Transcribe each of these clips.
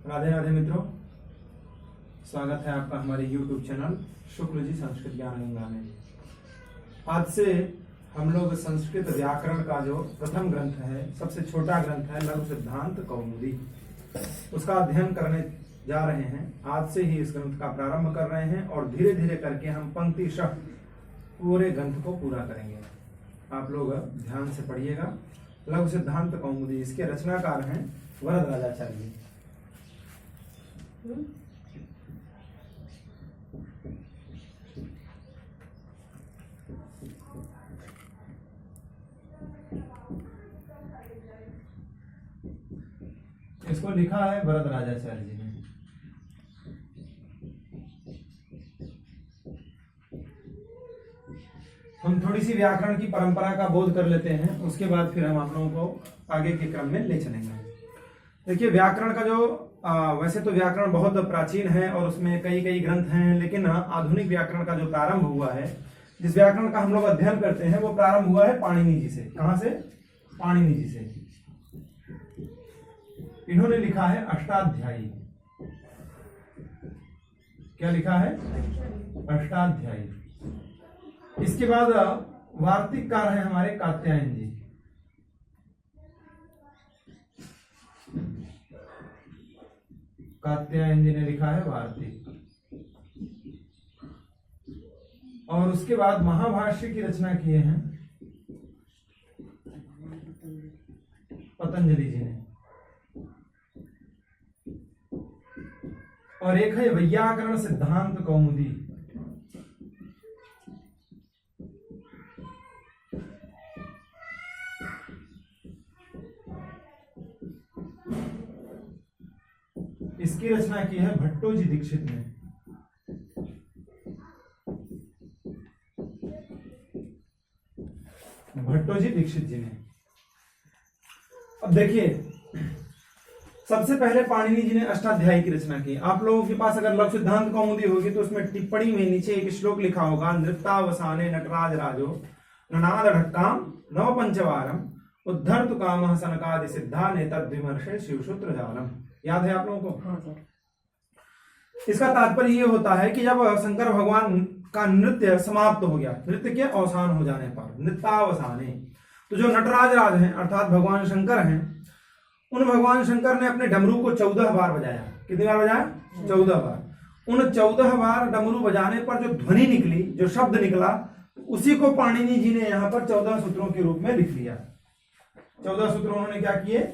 राधे राधे मित्रों, स्वागत है आपका हमारे YouTube चैनल शुक्ल जी संस्कृत ज्ञान गंगा में। आज से हम लोग संस्कृत व्याकरण का जो प्रथम ग्रंथ है, सबसे छोटा ग्रंथ है लघु सिद्धांत कौमुदी, उसका अध्ययन करने जा रहे हैं। आज से ही इस ग्रंथ का प्रारंभ कर रहे हैं और धीरे धीरे करके हम पंक्तिशः पूरे ग्रंथ को पूरा करेंगे। आप लोग ध्यान से पढ़िएगा। लघु सिद्धांत कौमुदी, इसके रचनाकार हैं वरदराजाचार्य जी। इसको लिखा है वरदराजाचार्य जी ने। हम थोड़ी सी व्याकरण की परंपरा का बोध कर लेते हैं, उसके बाद फिर हम आप लोगों को आगे के क्रम में ले चलेंगे। देखिए, व्याकरण का जो वैसे तो व्याकरण बहुत प्राचीन है और उसमें कई कई ग्रंथ हैं, लेकिन आधुनिक व्याकरण का जो प्रारंभ हुआ है, जिस व्याकरण का हम लोग अध्ययन करते हैं, वो प्रारंभ हुआ है पाणिनि जी से। कहां से? पाणिनि जी से। इन्होंने लिखा है अष्टाध्यायी। क्या लिखा है? अष्टाध्यायी। इसके बाद वार्तिककार है हमारे कात्यायन जी। कात्यायन जी ने लिखा है वार्तिक। और उसके बाद महाभाष्य की रचना किए हैं पतंजलि जी ने। और एक है वैयाकरण सिद्धांत कौमुदी। इसकी रचना की है भट्टोजी दीक्षित ने। भट्टोजी दीक्षित जी ने। अब देखिए, सबसे पहले पाणिनि जी ने अष्टाध्यायी की रचना की। आप लोगों के पास अगर लघु सिद्धांत कौमुदी होगी तो उसमें टिप्पणी में नीचे एक श्लोक लिखा होगा, नृत्तावसाने नटराज राजो ननाद ढक्काम नव पंचवारम उद्धर्तु कामः सनकादि सिद्धा नेतद्विमर्शे शिवसूत्र जालम। याद है आप लोगों को? हाँ सर। इसका तात्पर्य ये होता है कि जब शंकर भगवान का नृत्य समाप्त हो गया, नृत्य के अवसान हो जाने पर, नृत्तावसाने, तो जो नटराज राज हैं अर्थात भगवान शंकर हैं, उन भगवान शंकर ने अपने डमरू को 14 बार बजाया। कितनी बार बजाया? 14 बार। उन 14 बार डमरू बजाने पर जो ध्वनि निकली, जो शब्द निकला, उसी को पाणिनि जी ने यहाँ पर 14 सूत्रों के रूप में लिख लिया। 14 सूत्र उन्होंने क्या किए?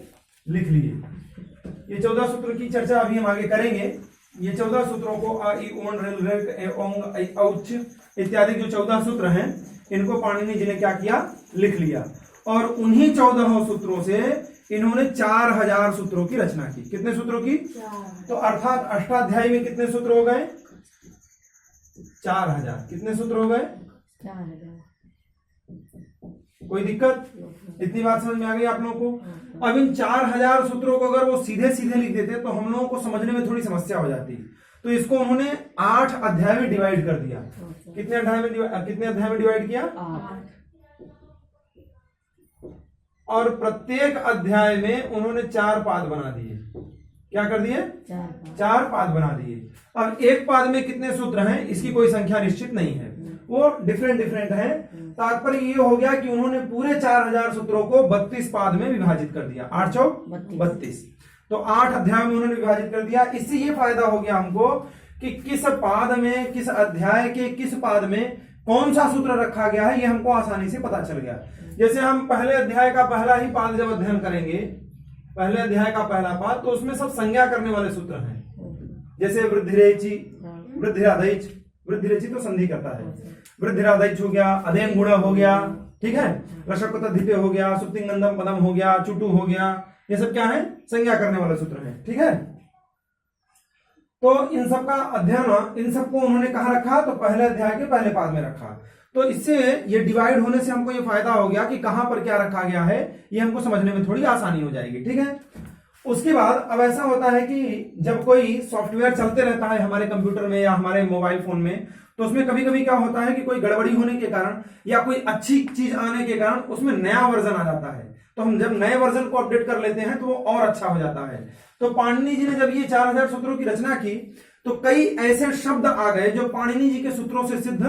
लिख लिए। ये 14 सूत्र की चर्चा अभी हम आगे करेंगे। ये 14 सूत्रों को अ, इ, ओण, ऋ, ऋ, ओंग, ऐ, औच इत्यादि जो 14 सूत्र हैं, इनको पाणिनि जी ने क्या किया? लिख लिया। और उन्हीं 14 सूत्रों से इन्होंने 4000 सूत्रों की रचना की। कितने सूत्रों की? 4। तो अर्थात अष्टाध्यायी में कितने सूत्र हो गए? 4000। कितने सूत्र हो गए? 4000। कोई दिक्कत? इतनी बात समझ में आ गई आप लोगों को? अब इन 4000 सूत्रों को अगर वो सीधे सीधे लिख देते तो हम लोगों को समझने में थोड़ी समस्या हो जाती। तो इसको उन्होंने 8 अध्याय में डिवाइड कर दिया। कितने अध्याय में डिवाइड किया? 8। और प्रत्येक अध्याय में उन्होंने 4 पाद बना दिए। क्या कर दिए? 4 पाद बना दिए। अब एक पाद में कितने सूत्र हैं, इसकी कोई संख्या निश्चित नहीं है, वो डिफरेंट है। तात्पर्य ये हो गया कि उन्होंने पूरे 4000 सूत्रों को 32 पाद में विभाजित कर दिया। 8 चौक 32। तो 8 अध्याय में उन्होंने विभाजित कर दिया। इससे ये फायदा हो गया हमको कि किस पाद में, किस अध्याय के किस पाद में कौन सा सूत्र रखा गया है, ये हमको आसानी से पता चल गया। जैसे हम पहले अध्याय का पहला ही पाद जब अध्ययन करेंगे, पहले अध्याय का पहला पाद, तो उसमें सब संज्ञा करने वाले सूत्र हैं। जैसे वृद्धिरेचि, वृद्धिरादैच, वृद्धिरेचि तो संधि करता है, वृद्धिरादैच हो गया, अधेन गुण हो गया, ठीक है, रशकुतधिपे हो गया, सुप्तिंगंधम पदम हो गया, चुटु हो गया, ये सब क्या है? संज्ञा करने वाले सूत्र हैं। ठीक है, तो इन सब का अध्ययन, इन सबको उन्होंने कहाँ रखा? तो पहले अध्याय के पहले पाद में रखा। तो इससे ये डिवाइड होने से हमको ये फायदा हो गया कि कहां पर क्या रखा गया है, ये हमको समझने में थोड़ी आसानी हो जाएगी। ठीक है, उसके बाद अब ऐसा होता है कि जब कोई सॉफ्टवेयर चलते रहता है हमारे कंप्यूटर में या हमारे मोबाइल फोन में, तो उसमें कभी कभी क्या होता है कि कोई गड़बड़ी होने के कारण या कोई अच्छी चीज आने के कारण उसमें नया वर्जन आ जाता है। तो हम जब नए वर्जन को अपडेट कर लेते हैं तो वो और अच्छा हो जाता है। तो पाणिनि जी ने जब ये 4000 सूत्रों की रचना की तो कई ऐसे शब्द आ गए जो पाणिनि जी के सूत्रों से सिद्ध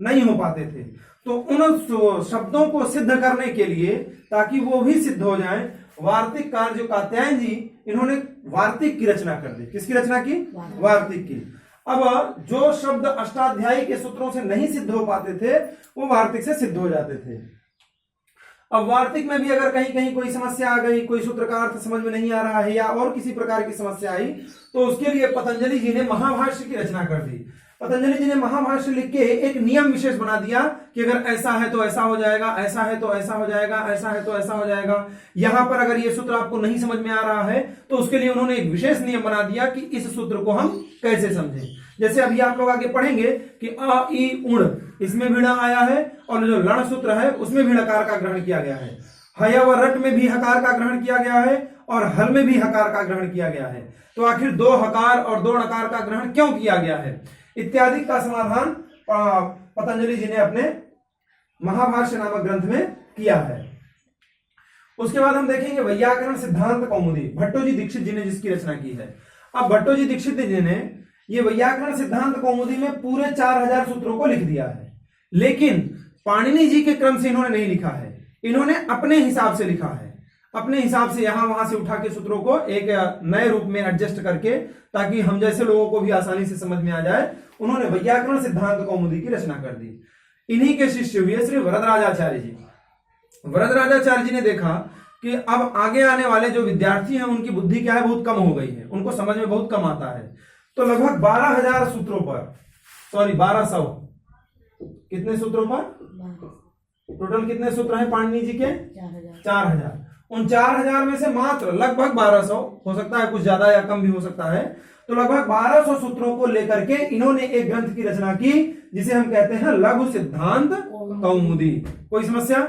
नहीं हो पाते थे। तो उन शब्दों को सिद्ध करने के लिए, ताकि वो भी सिद्ध हो जाएं, वार्तिककार जो कात्यायन जी, इन्होंने वार्तिक की रचना कर दी। किसकी रचना की? वार्तिक की। अब जो शब्द अष्टाध्यायी के सूत्रों से नहीं सिद्ध हो पाते थे वो वार्तिक से सिद्ध हो जाते थे। अब वार्तिक में भी अगर कहीं कहीं कोई समस्या आ गई, कोई सूत्र का अर्थ समझ में नहीं आ रहा है या और किसी प्रकार की समस्या आई, तो उसके लिए पतंजलि जी ने महाभाष्य की रचना कर दी। पतंजलि जी ने महाभाष्य लिख के एक नियम विशेष बना दिया कि अगर ऐसा है तो ऐसा हो जाएगा, ऐसा है तो ऐसा हो जाएगा, ऐसा है तो ऐसा हो जाएगा। यहां पर अगर ये सूत्र आपको नहीं समझ में आ रहा है तो उसके लिए उन्होंने एक विशेष नियम बना दिया कि इस सूत्र को हम कैसे समझें। जैसे अभी आप लोग आगे पढ़ेंगे कि अ ई उण, इसमें भी ण आया है और जो लण सूत्र है उसमें भी णकार का ग्रहण किया गया है। हय व रट में भी हकार का ग्रहण किया गया है और हल में भी हकार का ग्रहण किया गया है। तो आखिर 2 हकार और 2 णकार का ग्रहण क्यों किया गया है, इत्यादि का समाधान पतंजलि जी ने अपने महाभाष्य नामक ग्रंथ में किया है। उसके बाद हम देखेंगे वैयाकरण सिद्धांत कौमुदी, भट्टो जी दीक्षित जी ने जिसकी रचना की है। अब भट्टो जी दीक्षित जी ने ये वैयाकरण सिद्धांत कौमुदी में पूरे 4000 सूत्रों को लिख दिया है, लेकिन पाणिनि जी के क्रम से इन्होंने नहीं लिखा है, इन्होंने अपने हिसाब से लिखा है। अपने हिसाब से यहां वहां से उठा के सूत्रों को एक नए रूप में एडजस्ट करके, ताकि हम जैसे लोगों को भी आसानी से समझ में आ जाए, उन्होंने वैयाकरण सिद्धांत कौमुदी की रचना कर दी। इन्हीं के शिष्य हुए श्री वरदराजाचार्य जी। वरदराजाचार्य जी ने देखा कि अब आगे आने वाले जो विद्यार्थी हैं उनकी बुद्धि क्या है, बहुत कम हो गई है, उनको समझ में बहुत कम आता है। तो लगभग 12000 सूत्रों पर, सॉरी 1200, कितने सूत्रों पर, टोटल कितने सूत्र हैं पाणिनि जी के? 4000। उन 4000 में से मात्र लगभग 1200, हो सकता है कुछ ज्यादा या कम भी हो सकता है, तो लगभग 1200 सूत्रों को लेकर के इन्होंने एक ग्रंथ की रचना की जिसे हम कहते हैं लघु सिद्धांत कौमुदी। कोई समस्या?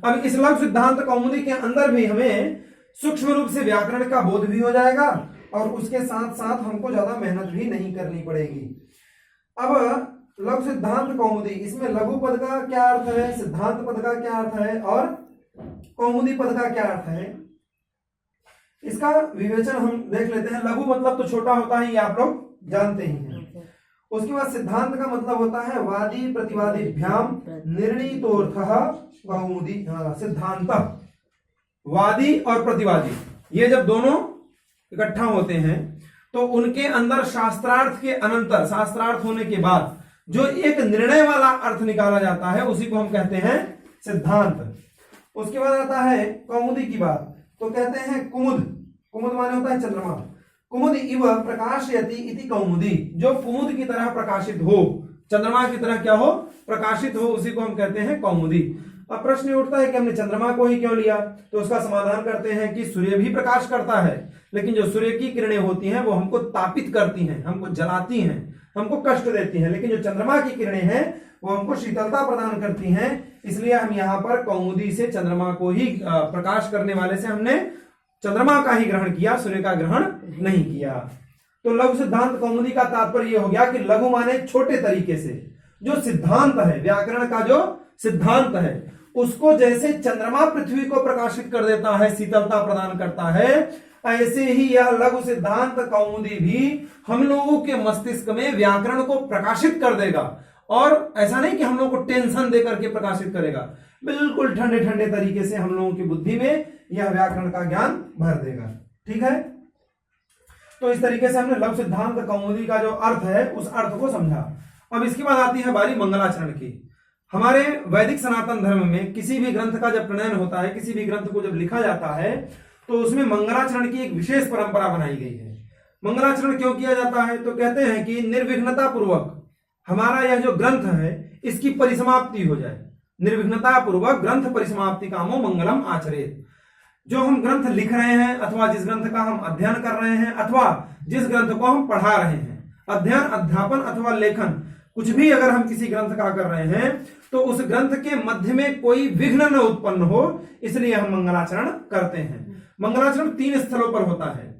अब इस लघु सिद्धांत कौमुदी के अंदर भी हमें सूक्ष्म रूप से व्याकरण का बोध भी हो जाएगा और उसके साथ साथ हमको ज्यादा मेहनत भी नहीं करनी पड़ेगी। अब लघु सिद्धांत कौमुदी, इसमें लघु पद का क्या अर्थ है, सिद्धांत पद का क्या अर्थ है और कौमुदी पद का क्या अर्थ है, इसका विवेचन हम देख लेते हैं। लघु मतलब तो छोटा होता है, ये आप लोग जानते ही हैं। उसके बाद सिद्धांत का मतलब होता है वादी प्रतिवादीभ्याम निर्णीतोर्थः कौमुदी सिद्धांत। वादी और प्रतिवादी ये जब दोनों इकट्ठा होते हैं तो उनके अंदर शास्त्रार्थ के अनंतर, शास्त्रार्थ होने के बाद जो एक निर्णय वाला अर्थ निकाला जाता है उसी को हम कहते हैं सिद्धांत। उसके बाद आता है कौमुदी की बात, तो कहते हैं कुमुद। कुमुद माने होता है चंद्रमा। कुमुद इव प्रकाशयति इति कौमुदी, जो कुमुद की तरह प्रकाशित हो, चंद्रमा की तरह क्या हो, प्रकाशित हो, उसी को हम कहते हैं कौमुदी। अब प्रश्न उठता है कि हमने चंद्रमा को ही क्यों लिया, तो उसका समाधान करते हैं कि सूर्य भी प्रकाश करता है, लेकिन जो सूर्य की किरणें होती हैं वो हमको तापित करती हैं, हमको जलाती हैं, हमको कष्ट देती हैं, लेकिन जो चंद्रमा की किरणें हैं वो हमको शीतलता प्रदान करती हैं। इसलिए हम यहाँ पर कौमुदी से चंद्रमा को ही, प्रकाश करने वाले से हमने चंद्रमा का ही ग्रहण किया, सूर्य का ग्रहण नहीं किया। तो लघु सिद्धांत कौमुदी का तात्पर्य यह हो गया कि लघु माने छोटे तरीके से, जो सिद्धांत है, व्याकरण का जो सिद्धांत है, उसको जैसे चंद्रमा पृथ्वी को प्रकाशित कर देता है, शीतलता प्रदान करता है, ऐसे ही यह लघु सिद्धांत कौमुदी भी हम लोगों के मस्तिष्क में व्याकरण को प्रकाशित कर देगा। और ऐसा नहीं कि हम लोगों को टेंशन देकर के प्रकाशित करेगा, बिल्कुल ठंडे ठंडे तरीके से हम लोगों की बुद्धि में यह व्याकरण का ज्ञान भर देगा। ठीक है, तो इस तरीके से हमने लघु सिद्धांत कौमुदी का जो अर्थ है उस अर्थ को समझा। अब इसके बाद आती है बारी मंगलाचरण की। हमारे वैदिक सनातन धर्म में किसी भी ग्रंथ का जब प्रणयन होता है, किसी भी ग्रंथ को जब लिखा जाता है, तो उसमें मंगलाचरण की एक विशेष परंपरा बनाई गई है। मंगलाचरण क्यों किया जाता है, तो कहते हैं कि निर्विघ्नता पूर्वक हमारा यह जो ग्रंथ है इसकी परिसमाप्ति हो जाए। निर्विघ्नता पूर्वक ग्रंथ परिसमाप्ति कामो मंगलम आचरेत। जो हम ग्रंथ लिख रहे हैं अथवा जिस ग्रंथ का हम अध्ययन कर रहे हैं अथवा जिस ग्रंथ को हम पढ़ा रहे हैं, अध्ययन, अध्यापन अथवा लेखन, कुछ भी अगर हम किसी ग्रंथ का कर रहे हैं तो उस ग्रंथ के मध्य में कोई विघ्न न उत्पन्न हो, इसलिए हम मंगलाचरण करते हैं। मंगलाचरण 3 स्थलों पर होता है।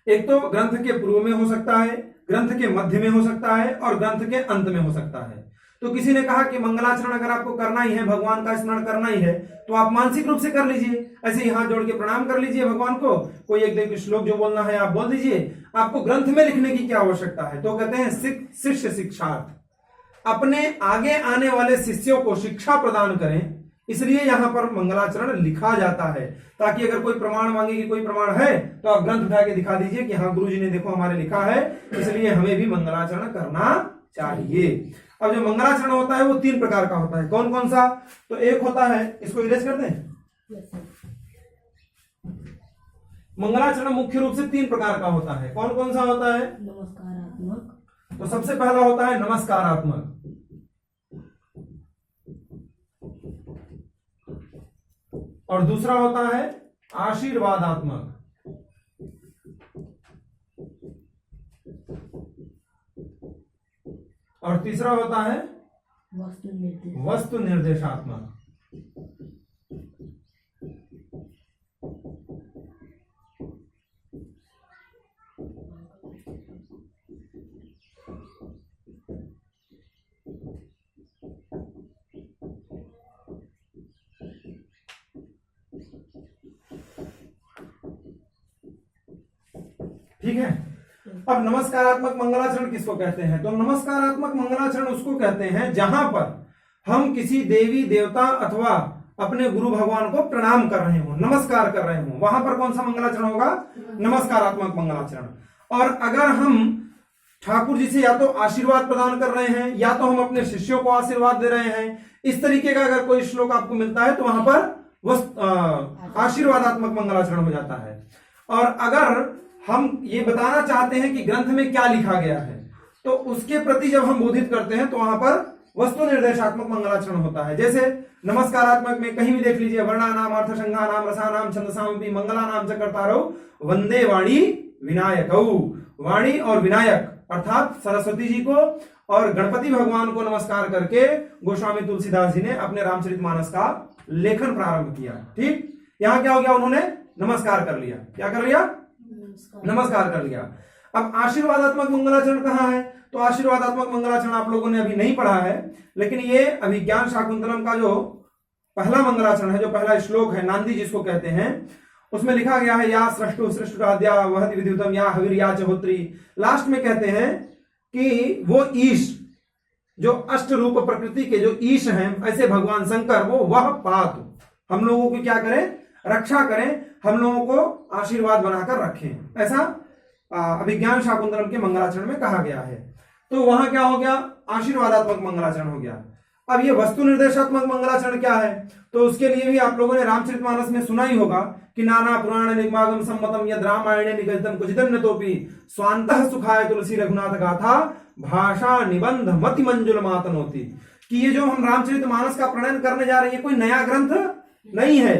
एक तो ग्रंथ के पूर्व में हो सकता है, ग्रंथ के मध्य में हो सकता है और ग्रंथ के अंत में हो सकता है। तो किसी ने कहा कि मंगलाचरण अगर आपको करना ही है, भगवान का स्मरण करना ही है, तो आप मानसिक रूप से कर लीजिए, ऐसे ही हाथ जोड़ के प्रणाम कर लीजिए भगवान को। कोई एक दिन श्लोक जो बोलना है आप बोल दीजिए, आपको ग्रंथ में लिखने की क्या आवश्यकता है। तो कहते हैं शिष्य शिक्षार्थ, अपने आगे आने वाले शिष्यों को शिक्षा प्रदान करें, इसलिए यहां पर मंगलाचरण लिखा जाता है, ताकि अगर कोई प्रमाण मांगे कि कोई प्रमाण है तो आप ग्रंथ उठा के दिखा दीजिए कि हाँ गुरुजी ने देखो हमारे लिखा है, इसलिए हमें भी मंगलाचरण करना चाहिए। अब जो मंगलाचरण होता है वो 3 प्रकार का होता है। कौन कौन सा? तो एक होता है, इसको इरेज कर दें। मंगलाचरण मुख्य रूप से 3 प्रकार का होता है। कौन कौन सा होता है? नमस्कारात्मक। तो सबसे पहला होता है नमस्कारात्मक, और दूसरा होता है आशीर्वादात्मक, और तीसरा होता है वस्तु निर्देशात्मक। ठीक है। अब नमस्कारात्मक मंगलाचरण किसको कहते हैं? तो नमस्कारात्मक मंगलाचरण उसको कहते हैं जहां पर हम किसी देवी देवता अथवा अपने गुरु भगवान को प्रणाम कर रहे हो, नमस्कार कर रहे हो, वहां पर कौन सा मंगलाचरण होगा? नमस्कारात्मक मंगलाचरण। और अगर हम ठाकुर जी से या तो आशीर्वाद प्रदान कर रहे हैं या तो हम अपने शिष्यों को आशीर्वाद दे रहे हैं, इस तरीके का अगर कोई श्लोक आपको मिलता है तो वहां पर आशीर्वादात्मक मंगलाचरण हो जाता है। और अगर हम ये बताना चाहते हैं कि ग्रंथ में क्या लिखा गया है, तो उसके प्रति जब हम बोधित करते हैं तो वहां पर वस्तु निर्देशात्मक मंगलाचरण होता है। जैसे नमस्कारात्मक में कहीं भी देख लीजिए, वर्णानाम अर्थसंज्ञानाम रसानाम छंदसामपि मंगलानाम च कर्तारौ वंदे वाणी विनायकौ। वाणी और विनायक अर्थात सरस्वती जी को और गणपति भगवान को नमस्कार करके गोस्वामी तुलसीदास जी ने अपने रामचरितमानस का लेखन प्रारंभ किया। ठीक, यहां क्या हो गया? उन्होंने नमस्कार कर लिया। क्या कर लिया? नमस्कार कर लिया। अब आशीर्वादात्मक मंगलाचरण कहां है? तो आशीर्वादात्मक मंगलाचरण आप लोगों ने अभी नहीं पढ़ा है, लेकिन ये अभिज्ञान शाकुंतलम का जो पहला मंगलाचरण है, जो पहला श्लोक है, नांदी जिसको कहते हैं, उसमें लिखा गया है या सृष्टु सृष्टुराद्या वहति विद्युतम या हविर्या च होत्री। लास्ट में कहते हैं कि वो ईश, जो अष्ट रूप प्रकृति के जो ईश हैं, ऐसे भगवान शंकर वो वह पात हम लोगों की क्या करें? रक्षा करें, हम लोगों को आशीर्वाद बनाकर रखें। ऐसा अभिज्ञान शाकुंतलम के मंगलाचरण में कहा गया है। तो वहां क्या हो गया? आशीर्वादात्मक मंगलाचरण हो गया। अब ये वस्तु निर्देशात्मक मंगलाचरण क्या है? तो उसके लिए भी आप लोगों ने रामचरितमानस में सुना ही होगा कि नाना पुराण निगमागम सम्मतम यद रामायणे निगदितम कुचिदम नतोपि स्वांतः सुखाय तुलसी रघुनाथ गाथा भाषा निबंध मति मंजुल मातनोति। कि ये जो हम रामचरितमानस का प्रणयन करने जा रहे हैं, कोई नया ग्रंथ नहीं है।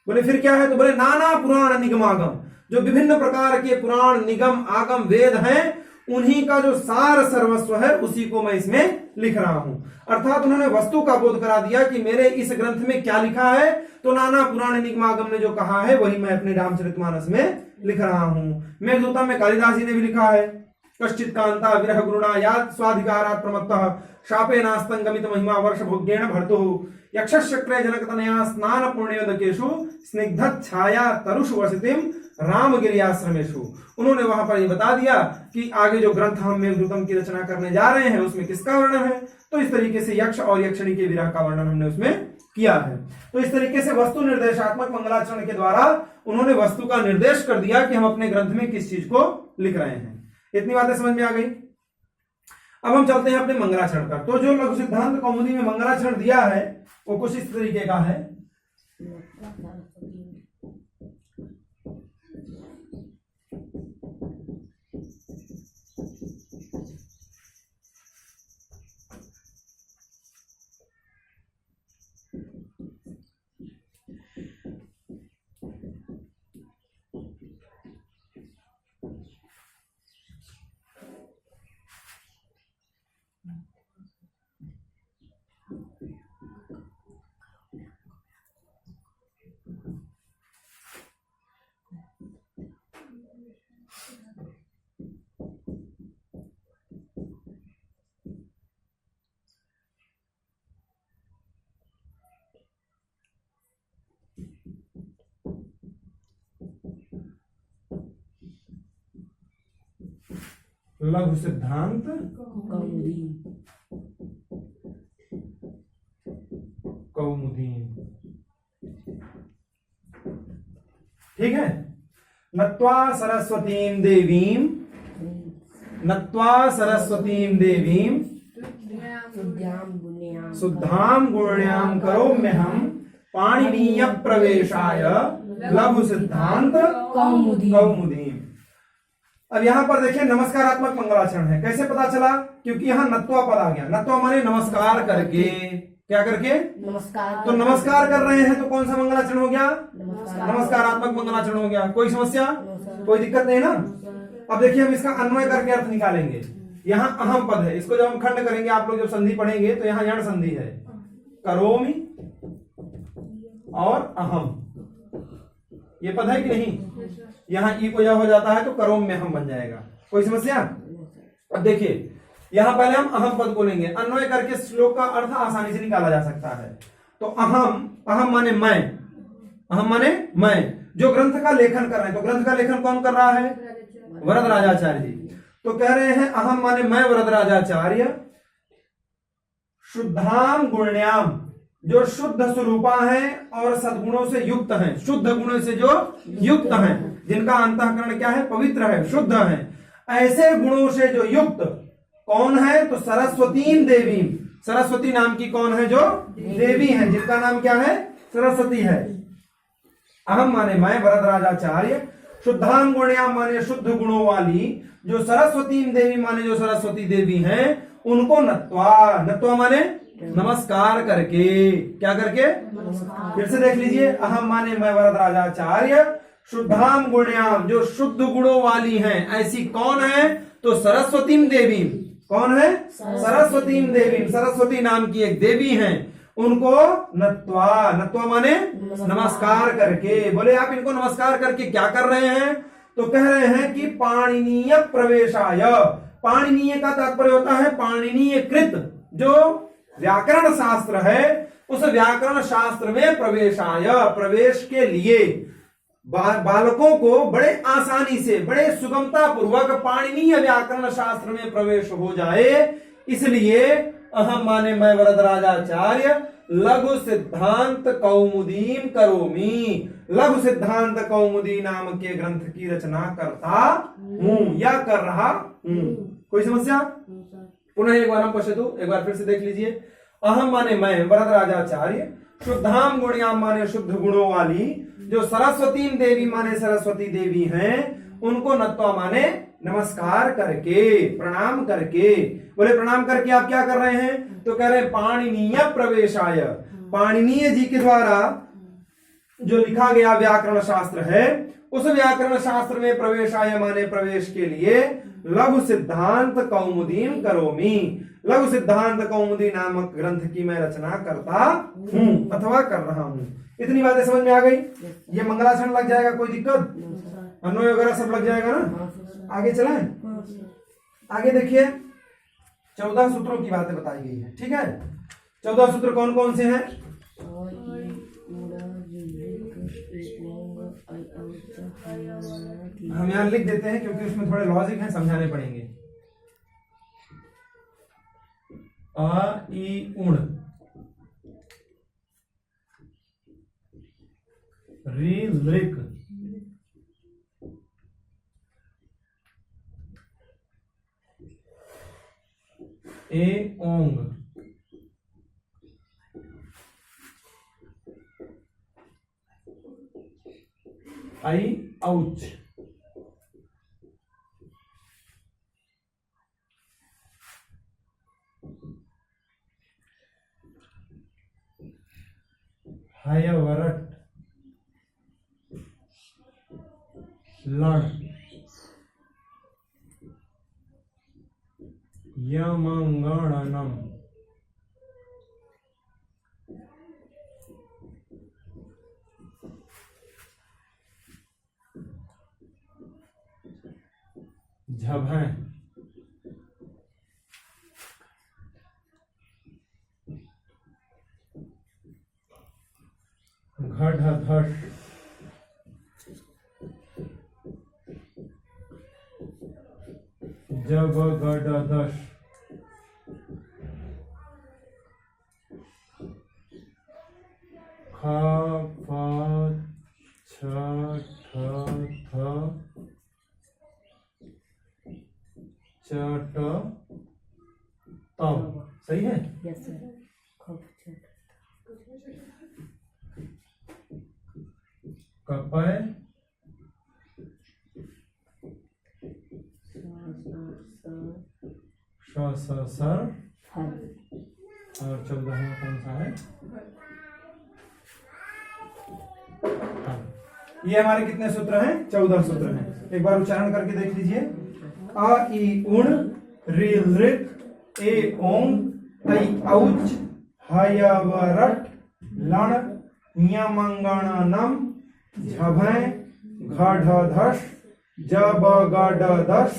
बोले फिर क्या है? तो बोले नाना पुराण निगमागम, जो विभिन्न प्रकार के पुराण निगम आगम वेद हैं, उन्हीं का जो सार सर्वस्व है उसी को मैं इसमें लिख रहा हूं। अर्थात उन्होंने वस्तु का बोध करा दिया कि मेरे इस ग्रंथ में क्या लिखा है, तो नाना पुराण निगमागम ने जो कहा है वही मैं अपने रामचरितमानस में लिख रहा हूं। मेघदूतम में कालिदास जी ने भी लिखा है, कश्चित कांता विरह गुरुणा याद स्वाधिकारात् प्रमत्तः शापे नास्तं गमित महिमा वर्ष भोग्येण भर्तुः यक्षशक्रे जनकतनया स्नान पुण्योदकेषु स्निग्ध छाया तरुषु वसतिम रामगिरियाश्रमेषु। उन्होंने वहां पर ये बता दिया कि आगे जो ग्रंथ हम मेघदूतम की रचना करने जा रहे हैं उसमें किसका वर्णन है। तो इस तरीके से यक्ष और यक्षिणी के विरह का वर्णन हमने उसमें किया है। तो इस तरीके से वस्तु निर्देशात्मक मंगलाचरण के द्वारा उन्होंने वस्तु का निर्देश कर दिया कि हम अपने ग्रंथ में किस चीज को लिख रहे हैं। इतनी बातें समझ में आ गई। अब हम चलते हैं अपने मंगलाचरण पर। तो जो लघु सिद्धांत कौमुदी में मंगलाचरण दिया है वो कुछ इस तरीके का है। लघु सिद्धांत कौमुदी। ठीक है। नत्वा सरस्वतीं देवीं, नत्वा सरस्वतीं देवीं शुद्धां गुण्यां करोम्यहं पाणिनीय प्रवेशाय लघु सिद्धांत कौमुदी। अब यहाँ पर देखिए नमस्कारात्मक मंगलाचरण है। कैसे पता चला? क्योंकि यहाँ नत्वा पद आ गया। नत्वा माने नमस्कार करके, क्या करके? नमस्कार। तो नमस्कार कर रहे हैं तो कौन सा मंगलाचरण हो गया? नमस्कारात्मक मंगलाचरण हो गया। कोई समस्या, कोई दिक्कत नहीं ना? अब देखिए हम इसका अन्वय करके अर्थ निकालेंगे। यहाँ अहम पद है, इसको जब हम खंड करेंगे, आप लोग जब संधि पढ़ेंगे तो यहाँ यण संधि है, करोमि और अहम, ये पद है कि नहीं? यहाँ ई को जब हो जाता है तो करोम में हम बन जाएगा। कोई समस्या? अब देखिए यहाँ पहले हम अहम पद बोलेंगे, अन्वय करके श्लोक का अर्थ आसानी से निकाला जा सकता है। तो अहम, अहम माने मैं, अहम माने मैं, जो ग्रंथ का लेखन कर रहे हैं। तो ग्रंथ का लेखन कौन कर रहा है? वरदराजाचार्य जी। तो कह रहे हैं अहम माने मैं वरदराजाचार्य, शुद्धाम गुण्याम, जो शुद्ध स्वरूपा हैं और सद्गुणों से युक्त हैं, शुद्ध गुणों से जो युक्त हैं, जिनका अंतःकरण क्या है? पवित्र है, शुद्ध है, ऐसे गुणों से जो युक्त कौन है? तो सरस्वतीं देवी, सरस्वती नाम की कौन है? जो देवी है, जिनका नाम क्या है? सरस्वती है। अहम माने मैं वरदराजाचार्य, शुद्धां गुण्याम माने शुद्ध गुणों वाली, जो सरस्वती देवी माने जो सरस्वती देवी हैं, उनको नत्वा, नत्वा माने नमस्कार करके, क्या करके? फिर से देख लीजिए, अहम माने मैं वरदराजाचार्य, शुद्धाम गुण्याम, जो शुद्ध गुणों वाली हैं, ऐसी कौन है? तो सरस्वती देवी, कौन है? सरस्वती देवी, सरस्वती नाम की एक देवी हैं, उनको नत्वा, नत्वा माने नमस्कार करके। बोले आप इनको नमस्कार करके क्या कर रहे हैं? तो कह रहे हैं कि पाणिनीय प्रवेशाय, पाणिनीय का तात्पर्य होता है पाणिनीय कृत, जो व्याकरण शास्त्र है, उस व्याकरण शास्त्र में प्रवेशाय, प्रवेश के लिए बालकों को बड़े आसानी से, बड़े सुगमता पूर्वक पाणिनीय व्याकरण शास्त्र में प्रवेश हो जाए, इसलिए अहम माने मैं वरदराजाचार्य लघु सिद्धांत कौमुदीम करोमि, लघु सिद्धांत कौमुदी नाम के ग्रंथ की रचना करता हूं या कर रहा हूं। कोई समस्या? पुनः एक बार हम पश्यतु, एक बार फिर से देख लीजिए। अहम माने मैं वरदराजाचार्य, शुद्धाम गुण्याम माने शुद्ध गुणों वाली, जो सरस्वती देवी माने सरस्वती देवी हैं, उनको नत्वा माने नमस्कार करके, प्रणाम करके। बोले प्रणाम करके आप क्या कर रहे हैं? तो कह रहे हैं पाणिनीय प्रवेशाय, पाणिनीय जी के द्वारा जो लिखा गया व्याकरण शास्त्र है, उस व्याकरण शास्त्र में प्रवेशाय माने प्रवेश के लिए लघु सिद्धांत कौमुदीम करोमि, लघु सिद्धांत कौमुदी नामक ग्रंथ की मैं रचना करता हूं अथवा कर रहा हूं। इतनी बातें समझ में आ गई? ये मंगलाचरण लग जाएगा, कोई दिक्कत? अन्वय वगैरह सब लग जाएगा ना? आगे चलें। आगे देखिए 14 सूत्रों की बातें बताई गई है। ठीक है, 14 सूत्र कौन कौन से हैं? हम यहां लिख देते हैं क्योंकि उसमें थोड़े लॉजिक हैं, समझाने पड़ेंगे। अ ई उण, री लृक, ए ओंग, आई औच, हय वरट, लण, यमंगणनम, झभय, घढ़धश, जब गड दश ख फ छ ठ थ च ट त। सही है? Yes sir. कपय सर और 14वां कौन सा है? ये हमारे कितने सूत्र हैं? 14 सूत्र हैं। एक बार उच्चारण करके देख लीजिए। अ इ उण ऋ लृ ए ओंग ऐ औच हय व रट लण ञ मंगण नम झभय घ ढ धश ज ब ग ड दश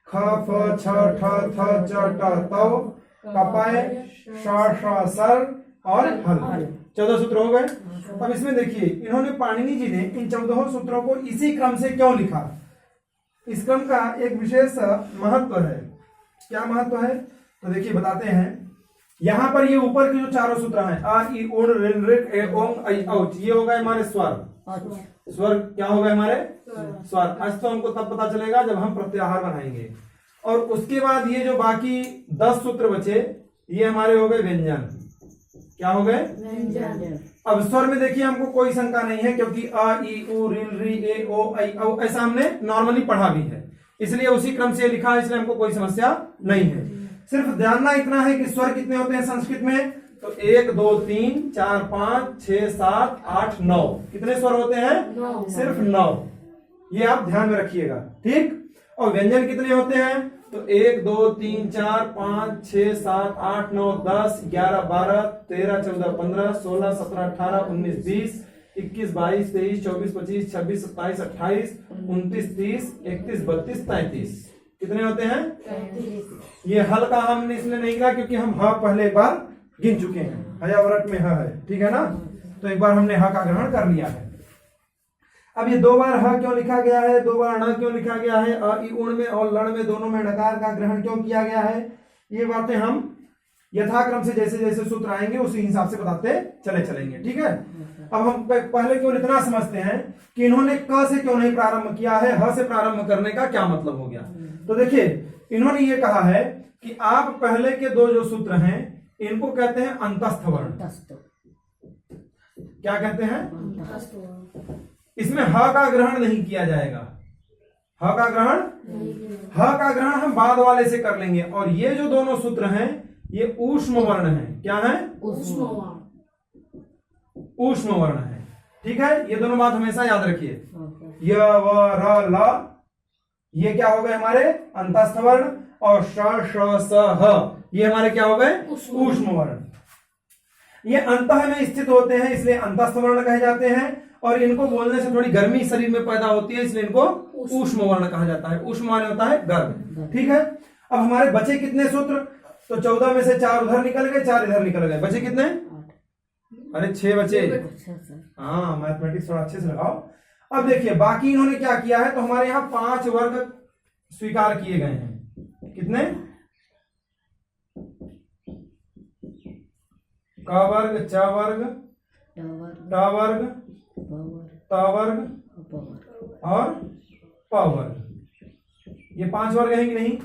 ख फ छ ठ थ च ट तव कपय श ष सर और हल। 14 सूत्र हो गए। अब इसमें देखिए इन्होंने पाणिनि जी ने इन 14 सूत्रों को इसी क्रम से क्यों लिखा? इस क्रम का एक विशेष महत्व है। क्या महत्व है? तो देखिए बताते हैं। यहां पर ये ऊपर के जो चारों सूत्र हैं आ इ उण ऋ लृ ए ओंग ऐ औच, ये हो गए हमारे स्वर। स्वर क्या हो गए हमारे? स्वर। आज तो हमको तब पता चलेगा जब हम प्रत्याहार बनाएंगे। और उसके बाद ये जो बाकी 10 सूत्र बचे ये हमारे हो गए व्यंजन। क्या हो गए? व्यंजन। अब स्वर में देखिए हमको कोई शंका नहीं है क्योंकि अ इ उ ऋ ऋ ए ओ ऐ औ ऐसा हमने नॉर्मली पढ़ा भी है, इसलिए उसी क्रम से लिखा है, इसलिए हमको कोई समस्या नहीं है। सिर्फ जानना इतना है कि स्वर कितने होते हैं संस्कृत में? तो 1 2 3 4 5 6 7 8 9 कितने स्वर होते हैं? सिर्फ 9। ये आप ध्यान में रखिएगा, ठीक। और व्यंजन कितने होते हैं? तो 1 2 3 4 5 6 7 8 9 10 11 12 13 14 15 16 17 18 19 20 21 22 23 24 25 26 27 28 29 30 31 32 33 कितने होते हैं? 33। ये हल का हमने इसलिए नहीं किया क्योंकि हम ह पहले एक बार गिन चुके हैं। हयावरट में ह है, ठीक है ना? तो एक बार हमने ह का ग्रहण कर लिया है। अब ये 2 बार ह क्यों लिखा गया है, 2 बार ण क्यों लिखा गया है, अ इ उण में और लण में दोनों में णकार का ग्रहण क्यों किया गया है, ये बातें हम यथाक्रम से जैसे जैसे सूत्र आएंगे उसी हिसाब से बताते चलेंगे, ठीक है। अब हम पहले केवल इतना समझते हैं कि इन्होंने क से क्यों नहीं प्रारंभ किया है, ह से प्रारंभ करने का क्या मतलब हो गया। तो देखिए इन्होंने ये कहा है कि आप पहले के 2 जो सूत्र हैं इनको कहते हैं अंतस्थ वर्ण। क्या कहते हैं? इसमें ह का ग्रहण नहीं किया जाएगा। ह का ग्रहण हम बाद वाले से कर लेंगे। और ये जो दोनों सूत्र हैं ये ऊष्म वर्ण है। क्या है? ऊष्म वर्ण है, ठीक है। ये दोनों बात हमेशा याद रखिए। य व र ल ये क्या हो गए हमारे? अंतस्थ वर्ण। और श श स ह ये हमारे क्या हो गए? ऊष्म वर्ण। ये अंतः में स्थित होते हैं इसलिए अंतस्थ वर्ण कहे जाते हैं। और इनको बोलने से थोड़ी गर्मी शरीर में पैदा होती है इसलिए इनको ऊष्म वर्ण कहा जाता है। ऊष्म माने होता है गर्म, ठीक है। अब हमारे बचे कितने सूत्र? तो 14 में से 4 उधर निकल गए, 4 इधर निकल गए, बचे कितने? अरे 6 बचे। हाँ, मैथमेटिक्स थोड़ा अच्छे से लगाओ। अब देखिए बाकी इन्होंने क्या किया है, तो हमारे यहाँ 5 वर्ग स्वीकार किए गए हैं। कितने? क वर्ग, च वर्ग, ट वर्ग, त वर्ग और प वर्ग। ये 5 वर्ग हैं कि नहीं?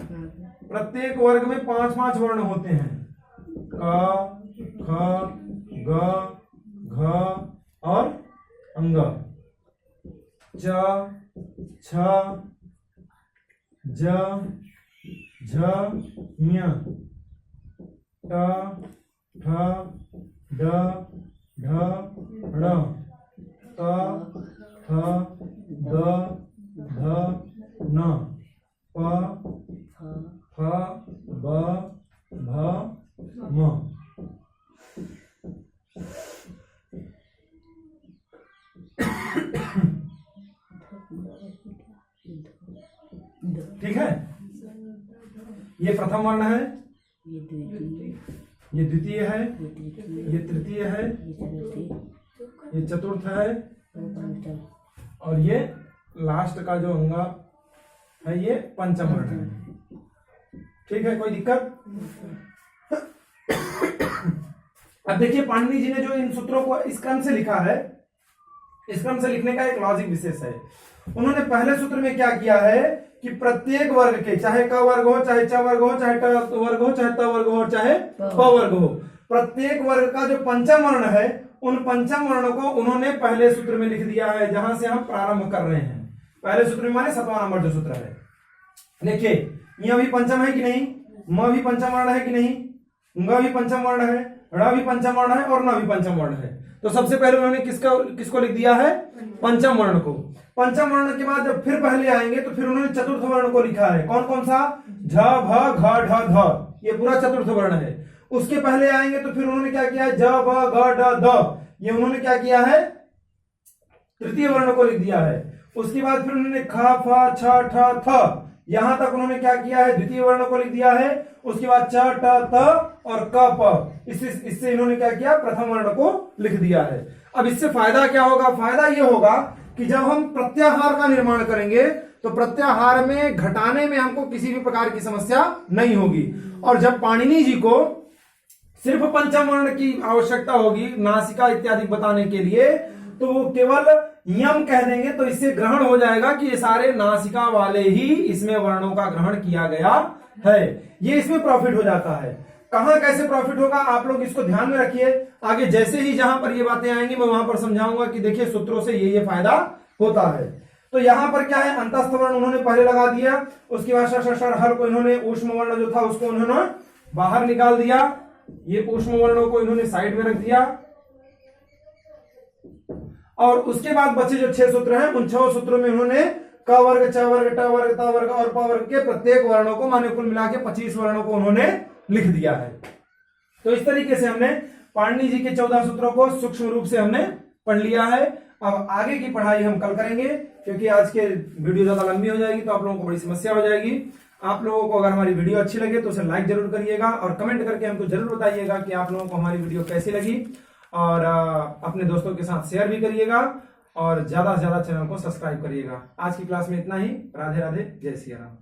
प्रत्येक वर्ग में 5-5 वर्ण होते हैं। क, ख, ग, घ और अंग। च, छ, ज, झ, ञ, ट, ठ, ड, ढ, ण, त, थ, द, ध, न, प, फ, ब, भ, म। ठीक है। ये प्रथम वर्ण है, ये द्वितीय है, ये तृतीय है, ये चतुर्थ है और ये लास्ट का जो अंग है ये पंचम वर्ण है। ठीक है, कोई दिक्कत? अब देखिए पाणिनि जी ने जो इन सूत्रों को इस क्रम से लिखा है, इस क्रम से लिखने का एक लॉजिक विशेष है। उन्होंने पहले सूत्र में क्या किया है कि प्रत्येक वर्ग के, चाहे क वर्ग हो, चाहे च वर्ग हो, चाहे ट वर्ग हो, चाहे त वर्ग हो, चाहे प वर्ग हो, प्रत्येक वर्ग का जो पंचम वर्ण है उन पंचम वर्णों को उन्होंने पहले सूत्र में लिख दिया है, जहां से हम प्रारंभ कर रहे हैं। पहले सूत्र में माने 7वां नंबर जो सूत्र है। देखिए यह भी पंचम है कि नहीं, म भी पंचम वर्ण है कि नहीं, ग भी पंचम वर्ण है, ड़ भी पंचम वर्ण है और न भी पंचम वर्ण है। तो सबसे पहले उन्होंने किसको लिख दिया है? पंचम वर्ण को। पंचम वर्ण के बाद जब फिर पहले आएंगे तो फिर उन्होंने चतुर्थ वर्ण को लिखा है। कौन कौन सा? झ, भ, घ, ढ, ध, ये पूरा चतुर्थ वर्ण है। उसके पहले आएंगे तो फिर उन्होंने क्या किया है? ज, भ, घ, ढ, ध, ये उन्होंने क्या किया है? तृतीय वर्ण को लिख दिया है। उसके बाद फिर उन्होंने ख, फ, छ, ठ, थ, यहां तक उन्होंने क्या किया है? द्वितीय वर्ण को लिख दिया है। उसके बाद च, ट, त और क, प, इससे इन्होंने क्या किया? प्रथम वर्ण को लिख दिया है। अब इससे फायदा क्या होगा? फायदा यह होगा कि जब हम प्रत्याहार का निर्माण करेंगे तो प्रत्याहार में घटाने में हमको किसी भी प्रकार की समस्या नहीं होगी। और जब पाणिनि जी को सिर्फ पंचम वर्ण की आवश्यकता होगी नासिका इत्यादि बताने के लिए, तो वो केवल यम कह देंगे तो इससे ग्रहण हो जाएगा कि ये सारे नासिका वाले ही इसमें वर्णों का ग्रहण किया गया है। ये इसमें प्रॉफिट हो जाता है। कहां कैसे प्रॉफिट होगा आप लोग इसको ध्यान में रखिए। आगे जैसे ही जहां पर ये बातें आएंगी मैं वहां पर समझाऊंगा कि देखिए सूत्रों से ये फायदा होता है। तो यहां पर क्या है? अंतस्थ वर्ण उन्होंने पहले लगा दिया। उसके बाद श, हर को इन्होंने ऊष्म वर्ण जो था उसको उन्होंने बाहर निकाल दिया। ये ऊष्म वर्णों को इन्होंने साइड में रख दिया। और उसके बाद बचे जो 6 सूत्र हैं उन 6 सूत्रों में उन्होंने क वर्ग, च वर्ग, ट वर्ग, त वर्ग और प वर्ग के प्रत्येक वर्णों को माने कुल मिला के 25 वर्णों को उन्होंने लिख दिया है। तो इस तरीके से हमने पाणिनि जी के 14 सूत्रों को सूक्ष्म रूप से हमने पढ़ लिया है। अब आगे की पढ़ाई हम कल करेंगे, क्योंकि आज के वीडियो ज्यादा लंबी हो जाएगी तो आप लोगों को बड़ी समस्या हो जाएगी। आप लोगों को अगर हमारी वीडियो अच्छी लगे तो उसे लाइक जरूर करिएगा और कमेंट करके हमको जरूर बताइएगा कि आप लोगों को हमारी वीडियो कैसी लगी। और अपने दोस्तों के साथ शेयर भी करिएगा और ज्यादा से ज्यादा चैनल को सब्सक्राइब करिएगा। आज की क्लास में इतना ही। राधे राधे, जय सिया राम।